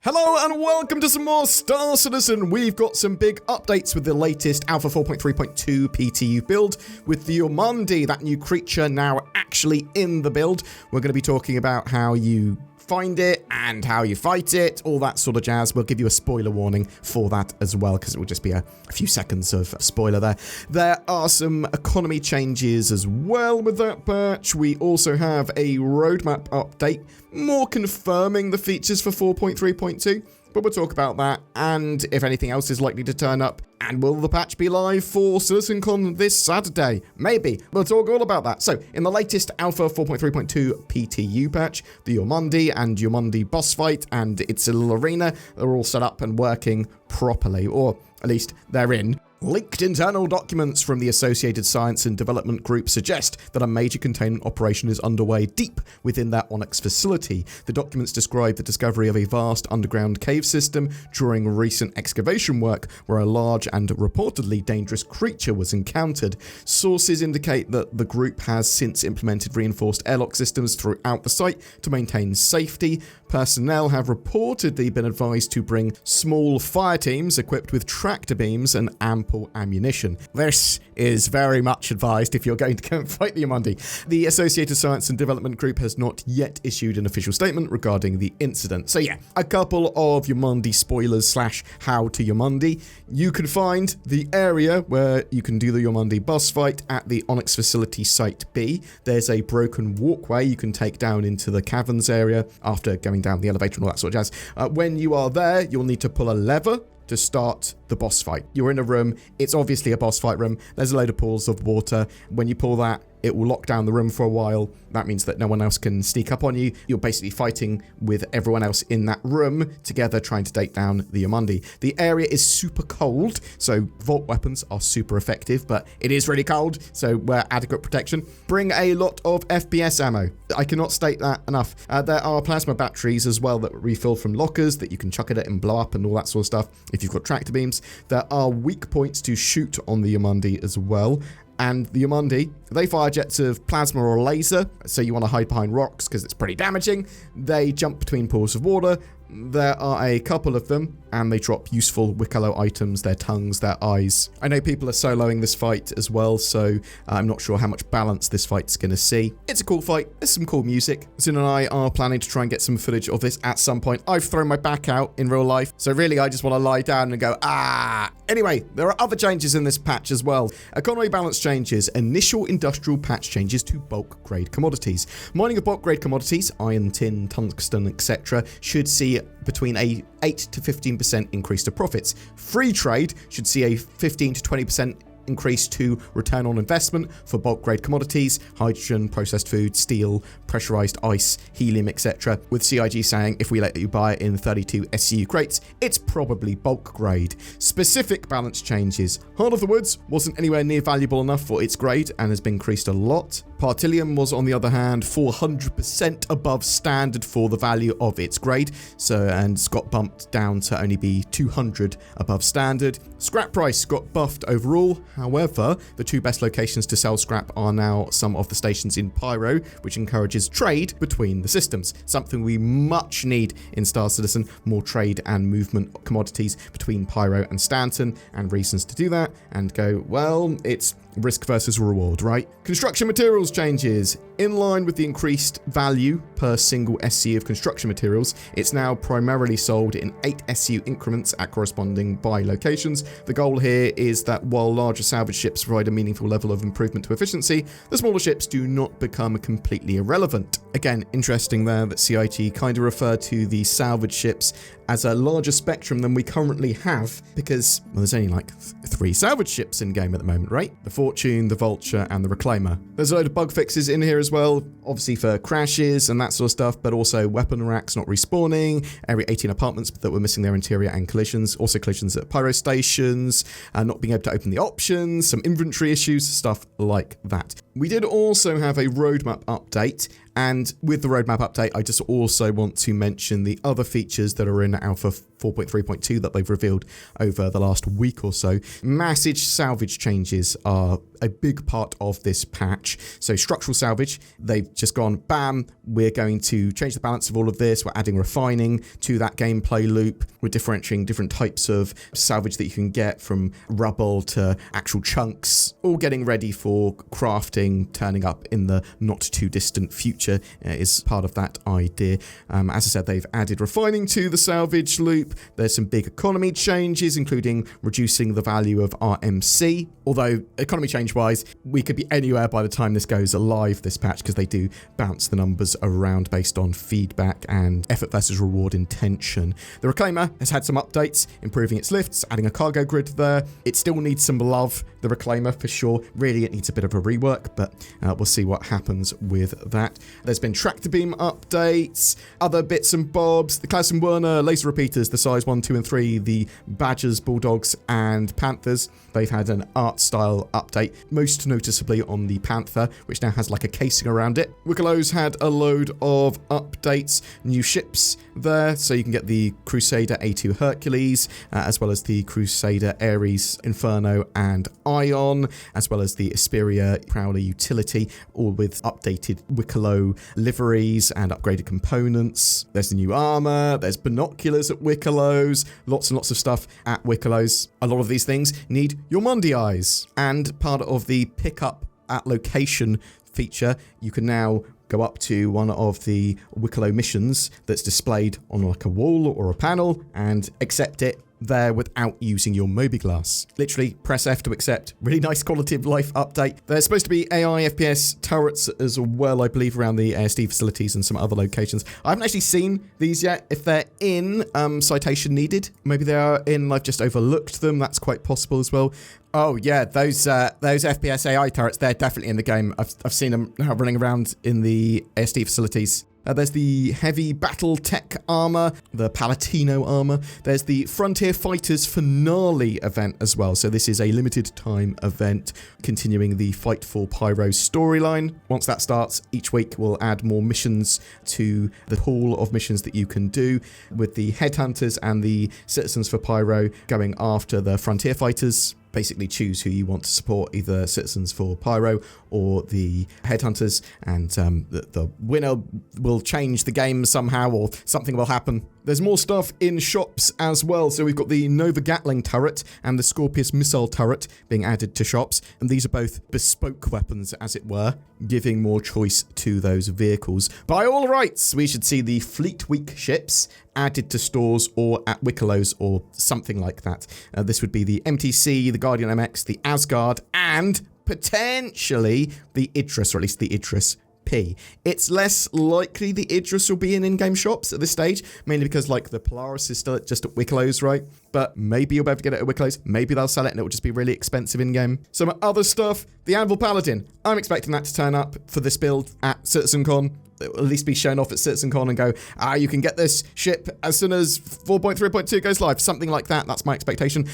Hello and welcome to some more Star Citizen. We've got some big updates with the latest Alpha 4.3.2 PTU build with the Yormandi, that new creature now actually in the build. We're going to be talking about how you find it and how you fight it, all that sort of jazz. We'll give you a spoiler warning for that as well, because it will just be a few seconds of spoiler there. There are some economy changes as well with that patch. We also have a roadmap update, more confirming the features for 4.3.2. But we'll talk about that and if anything else is likely to turn up. And will the patch be live for CitizenCon this Saturday? Maybe. We'll talk all about that. So, in the latest Alpha 4.3.2 PTU patch, the Yormandi and Yormandi boss fight and its little arena are all set up and working properly, or at least they're in. Leaked internal documents from the Associated Science and Development Group suggest that a major containment operation is underway deep within their Onyx facility. The documents describe the discovery of a vast underground cave system during recent excavation work where a large and reportedly dangerous creature was encountered. Sources indicate that the group has since implemented reinforced airlock systems throughout the site to maintain safety. Personnel have reportedly been advised to bring small fire teams equipped with tractor beams and ample ammunition. This is very much advised if you're going to go and fight the Yormandi. The Associated Science and Development Group has not yet issued an official statement regarding the incident. So yeah, a couple of Yormandi spoilers / how to Yormandi. You can find the area where you can do the Yormandi boss fight at the Onyx facility Site B. There's a broken walkway you can take down into the caverns area after going down the elevator and all that sort of jazz. When you are there, you'll need to pull a lever to start the boss fight. You're in a room, it's obviously a boss fight room, there's a load of pools of water. When you pull that, it will lock down the room for a while. That means that no one else can sneak up on you. You're basically fighting with everyone else in that room together, trying to take down the Yormandi. The area is super cold, so vault weapons are super effective, but it is really cold, so wear adequate protection. Bring a lot of FPS ammo. I cannot state that enough. There are plasma batteries as well that refill from lockers that you can chuck at it and blow up and all that sort of stuff if you've got tractor beams. There are weak points to shoot on the Yormandi as well. And the Yormandi, they fire jets of plasma or laser, so you want to hide behind rocks because it's pretty damaging. They jump between pools of water. There are a couple of them, and they drop useful Wicklow items, their tongues, their eyes. I know people are soloing this fight as well, so I'm not sure how much balance this fight's going to see. It's a cool fight. There's some cool music. Zin and I are planning to try and get some footage of this at some point. I've thrown my back out in real life, so really I just want to lie down and go, ah. Anyway, there are other changes in this patch as well. Economy balance changes, initial industrial patch changes to bulk grade commodities. Mining of bulk grade commodities, iron, tin, tungsten, etc. should see between a 8 to 15% increase to profits. Free trade should see a 15 to 20% increase to return on investment for bulk grade commodities, hydrogen, processed food, steel, pressurized ice, helium, etc. With CIG saying if we let you buy it in 32 SCU crates, it's probably bulk grade. Specific balance changes. Heart of the Woods wasn't anywhere near valuable enough for its grade and has been increased a lot. Partilium was, on the other hand, 400% above standard for the value of its grade, and it's got bumped down to only be 200 above standard. Scrap price got buffed overall. However, the two best locations to sell scrap are now some of the stations in Pyro, which encourages trade between the systems. Something we much need in Star Citizen, more trade and movement of commodities between Pyro and Stanton, and reasons to do that and go, well, it's risk versus reward, right? Construction materials changes. In line with the increased value per single SCU of construction materials, it's now primarily sold in 8 SCU increments at corresponding buy locations. The goal here is that while larger salvage ships provide a meaningful level of improvement to efficiency, the smaller ships do not become completely irrelevant. Again, interesting there that CIG kind of refer to the salvage ships as a larger spectrum than we currently have, because, well, there's only like 3 salvage ships in game at the moment, right? The Fortune, the Vulture, and the Reclaimer. There's a load of bug fixes in here as well, obviously for crashes and that sort of stuff, but also weapon racks not respawning, Area 18 apartments that were missing their interior and collisions, also collisions at pyro stations, not being able to open the options, some inventory issues, stuff like that. We did also have a roadmap update, and with the roadmap update, I just also want to mention the other features that are in Alpha 4.3.2 that they've revealed over the last week or so. Massive salvage changes are a big part of this patch. So structural salvage, they've just gone, bam, we're going to change the balance of all of this. We're adding refining to that gameplay loop. We're differentiating different types of salvage that you can get, from rubble to actual chunks, all getting ready for crafting, turning up in the not too distant future is part of that idea. As I said, they've added refining to the salvage loop. There's some big economy changes, including reducing the value of RMC. Although economy change wise, we could be anywhere by the time this goes live, this patch, because they do bounce the numbers around based on feedback and effort versus reward intention. The Reclaimer has had some updates, improving its lifts, adding a cargo grid there. It still needs some love, the Reclaimer, for sure. Really, it needs a bit of a rework, but we'll see what happens with that. There's been tractor beam updates, other bits and bobs, the Klaus and Werner laser repeaters, the size 1, 2, and 3, the Badgers, Bulldogs, and Panthers. They've had an art style update, most noticeably on the Panther, which now has like a casing around it. Wickelow's had a load of updates, new ships there, so you can get the Crusader A2 Hercules, as well as the Crusader Ares, Inferno, and Ion, as well as the Asperia Prowler utility, all with updated Wickelow liveries and upgraded components. There's the new armor, there's binoculars at Wickelow's, lots and lots of stuff at Wickelow's. A lot of these things need Yormandi eyes, and part of the pickup at location feature, you can now go up to one of the Wickelow missions that's displayed on like a wall or a panel and accept it there without using your Mobiglass. Literally press F to accept. Really nice quality of life update. There's supposed to be AI FPS turrets as well, I believe, around the ASD facilities and some other locations. I haven't actually seen these yet. If they're in, citation needed. Maybe they are in, I've just overlooked them. That's quite possible as well. Oh yeah, those FPS AI turrets, they're definitely in the game. I've seen them running around in the ASD facilities. There's the Heavy Battle Tech Armor, the Palatino Armor. There's the Frontier Fighters Finale event as well. So this is a limited time event continuing the Fight for Pyro storyline. Once that starts, each week we'll add more missions to the pool of missions that you can do, with the Headhunters and the Citizens for Pyro going after the Frontier Fighters. Basically choose who you want to support, either Citizens for Pyro or the Headhunters, and the winner will change the game somehow, or something will happen. There's more stuff in shops as well. So we've got the Nova Gatling turret and the Scorpius missile turret being added to shops, and these are both bespoke weapons, as it were, giving more choice to those vehicles. By all rights, we should see the Fleet Week ships added to stores or at Wickelow's or something like that. This would be the MTC, the Guardian MX, the Asgard, and potentially the Idris, or at least the Idris P. It's less likely the Idris will be in in-game shops at this stage, mainly because like the Polaris is still just at Wickelow's, right? But maybe you'll be able to get it at Wickelow's, maybe they'll sell it and it will just be really expensive in-game. Some other stuff, the Anvil Paladin. I'm expecting that to turn up for this build at CitizenCon. It will at least be shown off at CitizenCon and go, you can get this ship as soon as 4.3.2 goes live. Something like that. That's my expectation.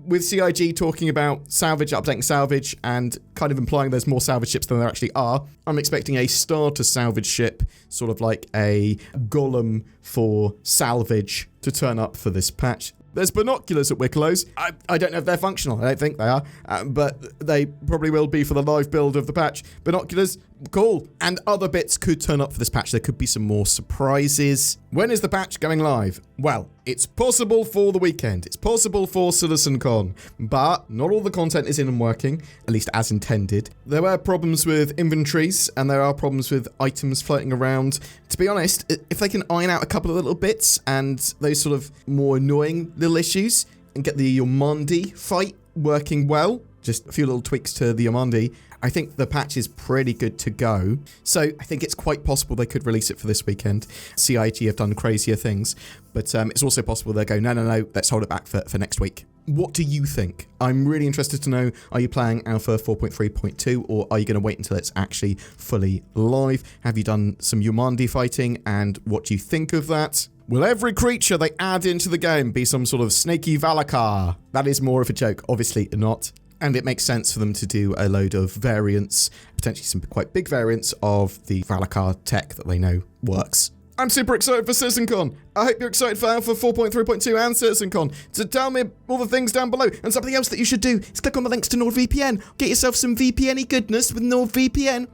With CIG talking about salvage, updating salvage, and kind of implying there's more salvage ships than there actually are, I'm expecting a starter salvage ship, sort of like a golem for salvage, to turn up for this patch. There's binoculars at Wickelow's. I don't know if they're functional. I don't think they are. But they probably will be for the live build of the patch. Binoculars, cool. And other bits could turn up for this patch. There could be some more surprises. When is the patch going live? Well, it's possible for the weekend. It's possible for CitizenCon. But not all the content is in and working, at least as intended. There were problems with inventories, and there are problems with items floating around. To be honest, if they can iron out a couple of little bits and those sort of more annoying little issues and get the Yormandi fight working well, just a few little tweaks to the Yormandi, I think the patch is pretty good to go. So I think it's quite possible they could release it for this weekend. CIG have done crazier things, but it's also possible they'll go, no, let's hold it back for next week. What do you think? I'm really interested to know, are you playing Alpha 4.3.2 or are you going to wait until it's actually fully live? Have you done some Yormandi fighting, and what do you think of that? Will every creature they add into the game be some sort of snaky Valakar? That is more of a joke, obviously not. And it makes sense for them to do a load of variants, potentially some quite big variants of the Valakar tech that they know works. I'm super excited for CitizenCon. I hope you're excited for Alpha 4.3.2 and CitizenCon. So tell me all the things down below. And something else that you should do is click on the links to NordVPN. Get yourself some VPN-y goodness with NordVPN.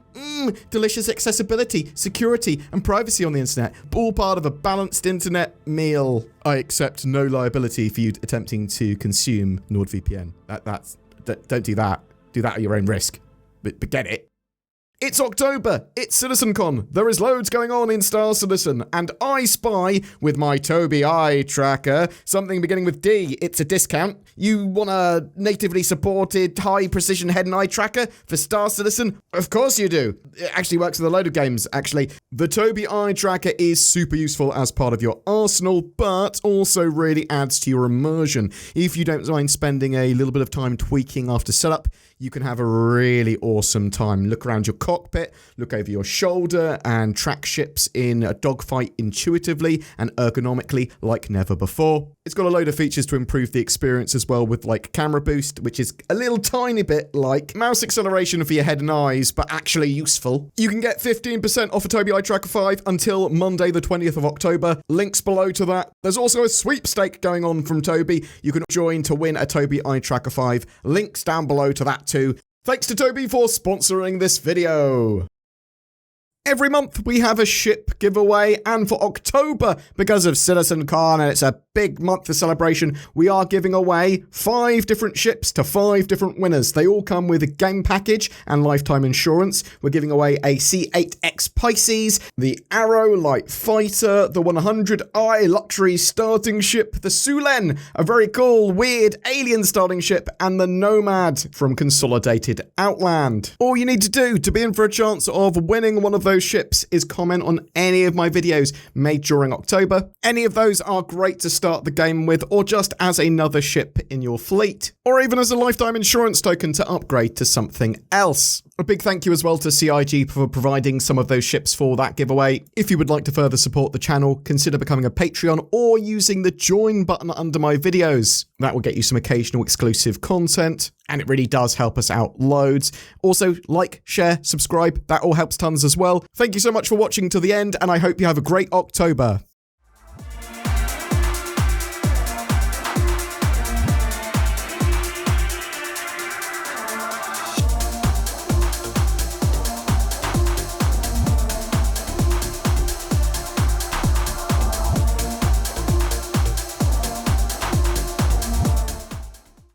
Delicious accessibility, security, and privacy on the internet. All part of a balanced internet meal. I accept no liability for you attempting to consume NordVPN. Don't do that. Do that at your own risk. But get it. It's October, it's CitizenCon, there is loads going on in Star Citizen, and I spy, with my Toby Eye tracker, something beginning with D. It's a discount. You want a natively supported high-precision head and eye tracker for Star Citizen? Of course you do. It actually works with a load of games, actually. The Toby Eye tracker is super useful as part of your arsenal, but also really adds to your immersion. If you don't mind spending a little bit of time tweaking after setup, you can have a really awesome time. Look around your cockpit, look over your shoulder, and track ships in a dogfight intuitively and ergonomically like never before. It's got a load of features to improve the experience as well, with like camera boost, which is a little tiny bit like mouse acceleration for your head and eyes, but actually useful. You can get 15% off a Toby Eye Tracker 5 until Monday the 20th of October. Links below to that. There's also a sweepstake going on from Toby. You can join to win a Toby Eye Tracker 5. Links down below to that too. Thanks to Toby for sponsoring this video. Every month we have a ship giveaway, and for October, because of CitizenCon and it's a big month of celebration, we are giving away 5 different ships to 5 different winners. They all come with a game package and lifetime insurance. We're giving away a C8X Pisces, the Arrow Light Fighter, the 100i luxury starting ship, the Sulen, a very cool, weird alien starting ship, and the Nomad from Consolidated Outland. All you need to do to be in for a chance of winning one of those ships is comment on any of my videos made during October. Any of those are great to start the game with, or just as another ship in your fleet, or even as a lifetime insurance token to upgrade to something else. A big thank you as well to CIG for providing some of those ships for that giveaway. If you would like to further support the channel, consider becoming a Patreon or using the join button under my videos. That will get you some occasional exclusive content, and it really does help us out loads. Also, like, share, subscribe, that all helps tons as well. Thank you so much for watching to the end, and I hope you have a great October.